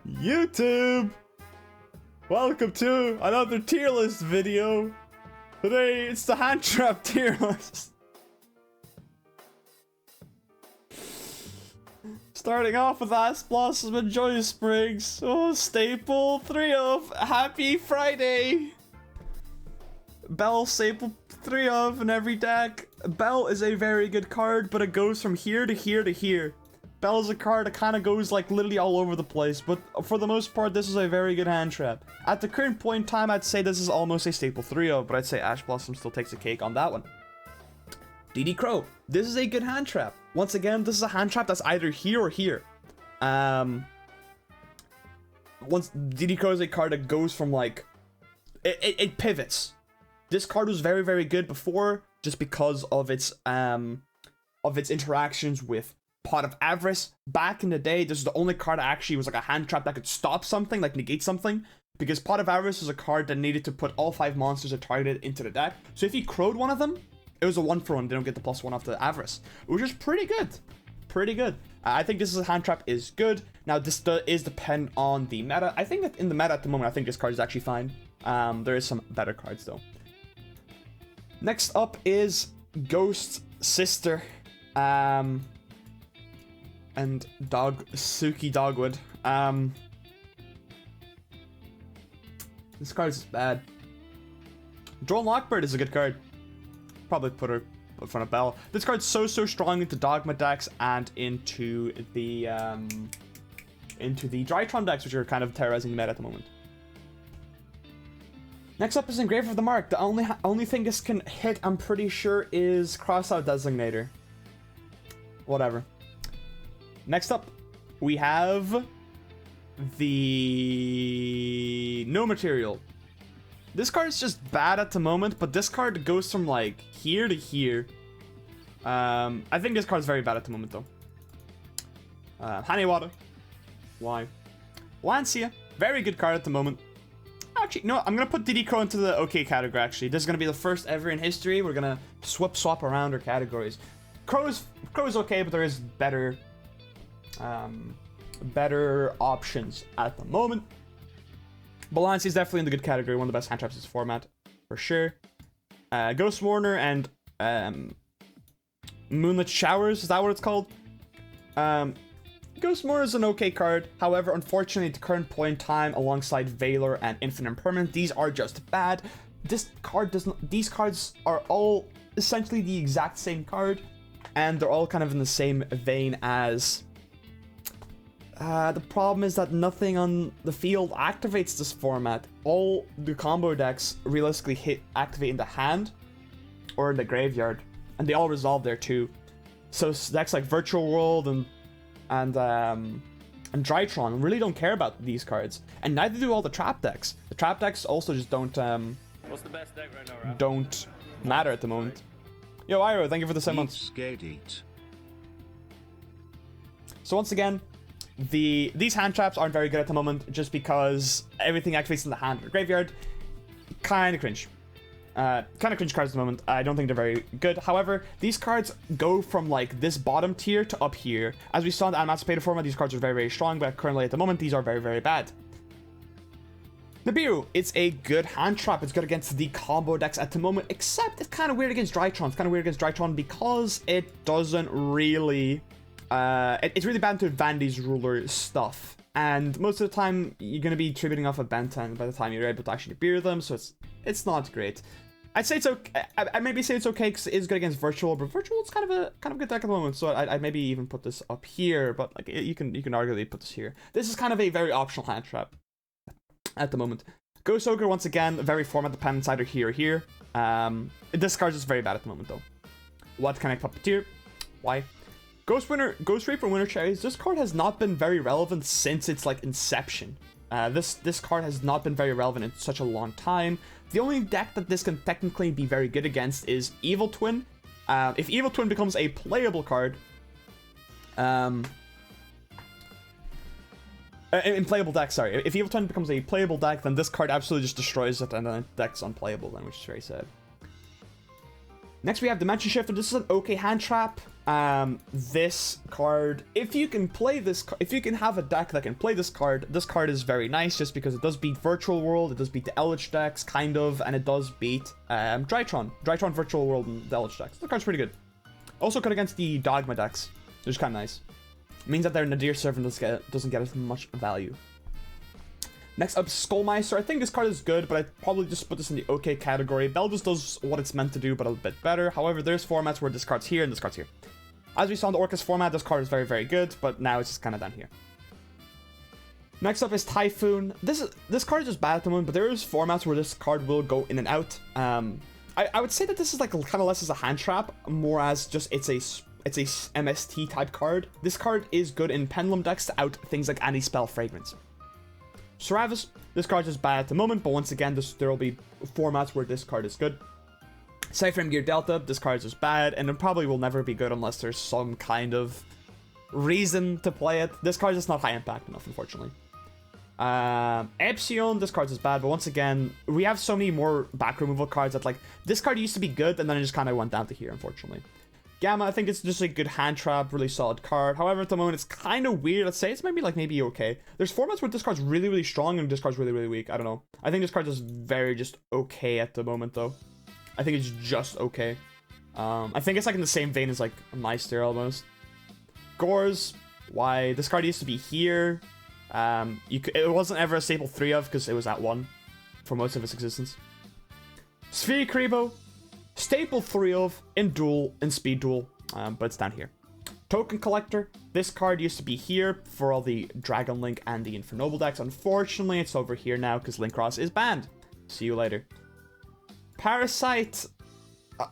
YouTube! Welcome to another tier list video. Today it's the Handtrap tier list. Starting off with Ass Blossom and Joy Springs. Oh, staple 3 of. Happy Friday! Bell staple 3 of in every deck. Bell is a very good card, but it goes from here to here to here. Bell is a card that kind of goes like literally all over the place, but for the most part, this is a very good hand trap. At the current point in time, I'd say this is almost a staple 3 of, but I'd say Ash Blossom still takes a cake on that one. DD Crow. This is a good hand trap. Once again, this is a hand trap that's either here or here. Once DD Crow is a card that goes from like, it pivots. This card was very, very good before, just because of its interactions with Pot of Avarice. Back in the day, this is the only card that actually was like a hand trap that could stop something, like negate something. Because Pot of Avarice was a card that needed to put all 5 monsters that targeted into the deck. So if he crowed one of them, it was a 1-for-1. They don't get the +1 off the Avarice, which is pretty good. Pretty good. I think this is a hand trap is good. Now this is depend on the meta. I think that in the meta at the moment, I think this card is actually fine. There is some better cards though. Next up is Ghost Sister. And Suki Dogwood. This card is bad. Drone Lockbird is a good card. Probably put her in front of Bell. This card's so strong into Dogma decks and into the Drytron decks, which are kind of terrorizing the meta at the moment. Next up is Engraver of the Mark. The only thing this can hit, I'm pretty sure, is Crossout Designator. Whatever. Next up, we have the No Material. This card is just bad at the moment, but this card goes from like here to here. I think this card is very bad at the moment though. Hanewada. Why? Lancia. Very good card at the moment. Actually, no, I'm gonna put DD Crow into the okay category actually. This is gonna be the first ever in history. We're gonna swap around our categories. Crow is okay, but there is better options at the moment. Balanci is definitely in the good category, one of the best hand traps in this format, for sure. Ghost Warner and Moonlit Showers, is that what it's called? Ghost Warner is an okay card, however, unfortunately at the current point in time, alongside Valor and Infinite Impermanent, these are just bad. These cards are all essentially the exact same card, and they're all kind of in the same vein as... the problem is that nothing on the field activates this format. All the combo decks realistically activate in the hand or in the graveyard, and they all resolve there too. So decks like Virtual World and Drytron really don't care about these cards, and neither do all the trap decks. The trap decks also just don't What's the best deck right now, Ralph? don't matter at the moment. Yo, Iro, thank you for the 7 months. So once again, these hand traps aren't very good at the moment, just because everything activates in the hand or graveyard. Kind of cringe. Kind of cringe cards at the moment. I don't think they're very good. However, these cards go from like this bottom tier to up here. As we saw in the Emancipated format, these cards are very strong, but currently at the moment, these are very bad. Nibiru, it's a good hand trap. It's good against the combo decks at the moment, except it's kind of weird against Drytron. It's kind of weird against Drytron because it doesn't really... it's really bad to Vandy's Ruler stuff. And most of the time, you're going to be tributing off a Benton by the time you're able to actually Nibiru them, so it's not great. I'd say it's okay. I maybe say it's okay because it is good against Virtual, but Virtual is kind of a good deck at the moment, so I'd maybe even put this up here, but like you can arguably put this here. This is kind of a very optional hand trap at the moment. Ghost Ogre, once again, very format dependent, either here or here. This card is very bad at the moment though. What can I Puppeteer? Why? Ghost Reaper Winter Cherries. This card has not been very relevant since its like inception. This card has not been very relevant in such a long time. The only deck that this can technically be very good against is Evil Twin. If Evil Twin becomes a playable card, in playable deck, sorry. If Evil Twin becomes a playable deck, then this card absolutely just destroys it, and then the deck's unplayable then, which is very sad. Next we have Dimension Shifter. This is an okay hand trap. This card, if you can play this, if you can have a deck that can play this card is very nice, just because it does beat Virtual World, it does beat the LH decks, kind of, and it does beat Drytron Virtual World and the LH decks. The card's pretty good. Also good against the Dogma decks, which is kind of nice. It means that their Nadir Servant doesn't get as much value. Next up, Skullmeister. I think this card is good, but I'd probably just put this in the okay category. Bell just does what it's meant to do, but a bit better. However, there's formats where this card's here and this card's here. As we saw in the Orcus format, this card is very, very good, but now it's just kind of down here. Next up is Typhoon. This card is just bad at the moment, but there is formats where this card will go in and out. I would say that this is like kind of less as a hand trap, more as just it's a MST type card. This card is good in Pendulum decks to out things like Anti-Spell Fragrance. Seravis, this card is bad at the moment, but once again, there will be formats where this card is good. Cyframe Gear Delta, this card is just bad, and it probably will never be good unless there's some kind of reason to play it. This card is just not high impact enough, unfortunately. Epsilon, this card is bad, but once again, we have so many more back removal cards that, like, this card used to be good, and then it just kind of went down to here, unfortunately. Gamma, I think it's just a good hand trap, really solid card. However, at the moment, it's kind of weird. Let's say it's maybe okay. There's formats where this card's really, really strong and this card's really, really weak. I don't know. I think this card is just okay at the moment, though. I think it's just okay. I think it's like in the same vein as like Meister almost. Gores, why? This card used to be here. It wasn't ever a staple 3 of because it was at 1 for most of its existence. Sphere Kribo. Staple 3 of in duel, in speed duel, but it's down here. Token Collector. This card used to be here for all the Dragon Link and the Infernoble decks. Unfortunately, it's over here now because Link Cross is banned. See you later. Parasite.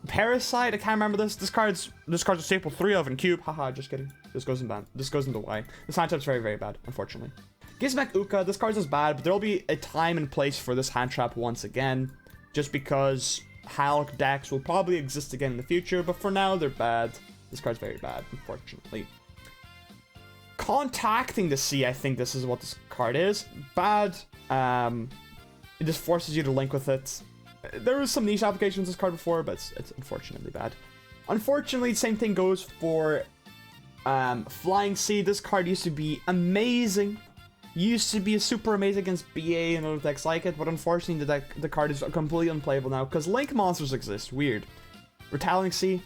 Parasite, I can't remember this. This card's a staple 3 of in Cube. Haha, just kidding. This goes in ban. This goes into Y. This hand trap's very, very bad, unfortunately. Gizmek Uka. This card's as bad, but there'll be a time and place for this hand trap once again. Just because Hulk decks will probably exist again in the future, but for now, they're bad. This card's very bad, unfortunately. Contacting the Sea, I think this is what this card is. Bad. It just forces you to link with it. There was some niche applications of this card before, but it's unfortunately bad. Unfortunately, the same thing goes for Flying Sea. This card used to be amazing. Used to be super amazing against BA and other decks like it, but unfortunately the card is completely unplayable now because Link monsters exist. Weird. Retalling Sea.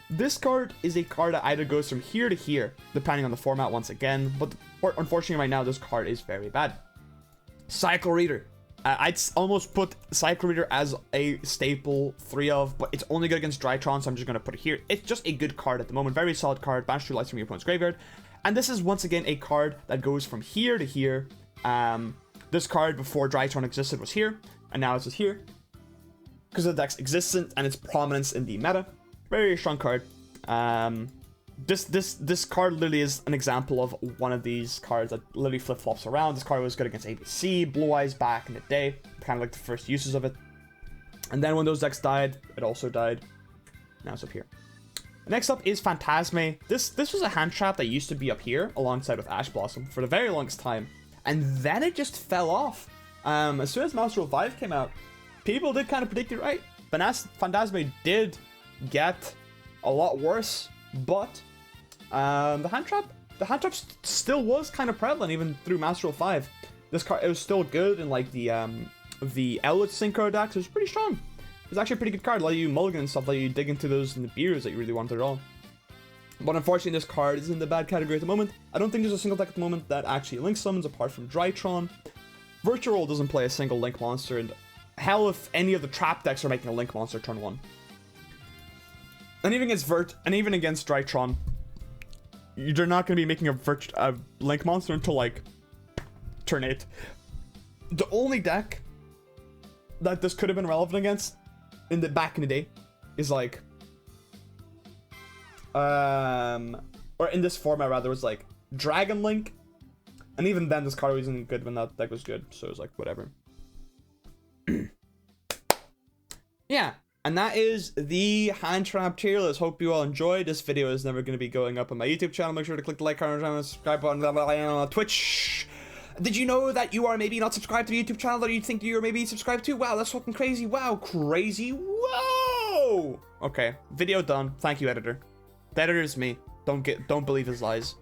This card is a card that either goes from here to here, depending on the format once again, but unfortunately right now this card is very bad. Cycle Reader. I'd almost put Cycle Reader as a staple 3 of, but it's only good against Drytron, so I'm just going to put it here. It's just a good card at the moment. Very solid card. Banish 2 lights from your opponent's graveyard. And this is once again a card that goes from here to here. This card before Drytron existed was here, and now it's just here. Because of the deck's existence and its prominence in the meta. Very strong card. This card literally is an example of one of these cards that literally flip-flops around. This card was good against ABC, Blue Eyes back in the day. Kind of like the first uses of it. And then when those decks died, it also died. Now it's up here. Next up is Phantasme. This was a hand trap that used to be up here alongside with Ash Blossom for the very longest time. And then it just fell off. As soon as Master Rule 5 came out, people did kind of predict it right. Phantasme did get a lot worse, but the hand trap still was kind of prevalent even through Master Rule 5. This card, it was still good in like the Elwood Synchro decks. It was pretty strong. It's actually a pretty good card. Let you mulligan and stuff. Let you dig into those in the beers that you really wanted at all. But unfortunately, this card is in the bad category at the moment. I don't think there's a single deck at the moment that actually link summons apart from Drytron. Virtual World doesn't play a single link monster, and hell if any of the trap decks are making a link monster turn 1. And even against Drytron, you're not going to be making a link monster until like turn 8. The only deck that this could have been relevant against back in the day is like or in this format rather was like Dragon Link, and even then this card wasn't good when that deck was good, so it was like whatever. Yeah, and that is the hand trap tier list. Hope you all enjoyed. This video is never going to be going up on my YouTube channel. Make sure to click the like button and subscribe button, blah, blah, blah, on Twitch. Did you know that you are maybe not subscribed to the YouTube channel that you think you're maybe subscribed to? Wow, that's fucking crazy. Wow, crazy. Whoa! Oh! Okay, video done. Thank you, editor. The editor is me. Don't believe his lies.